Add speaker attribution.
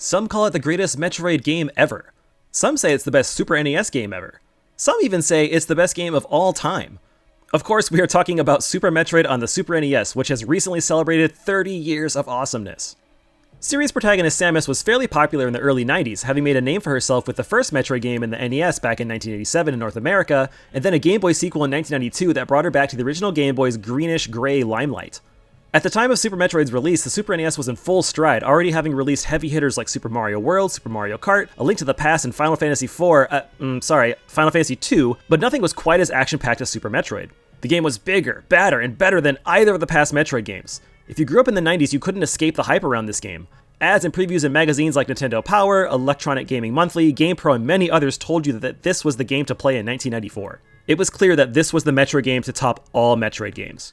Speaker 1: Some call it the greatest Metroid game ever. Some say it's the best Super NES game ever. Some even say it's the best game of all time. Of course, we are talking about Super Metroid on the Super NES, which has recently celebrated 30 years of awesomeness. Series protagonist Samus was fairly popular in the early 90s, having made a name for herself with the first Metroid game in the NES back in 1987 in North America, and then a Game Boy sequel in 1992 that brought her back to the original Game Boy's greenish-gray limelight. At the time of Super Metroid's release, the Super NES was in full stride, already having released heavy hitters like Super Mario World, Super Mario Kart, A Link to the Past, and Final Fantasy II, but nothing was quite as action-packed as Super Metroid. The game was bigger, badder, and better than either of the past Metroid games. If you grew up in the 90s, you couldn't escape the hype around this game. Ads and previews in magazines like Nintendo Power, Electronic Gaming Monthly, GamePro, and many others told you that this was the game to play in 1994. It was clear that this was the Metroid game to top all Metroid games.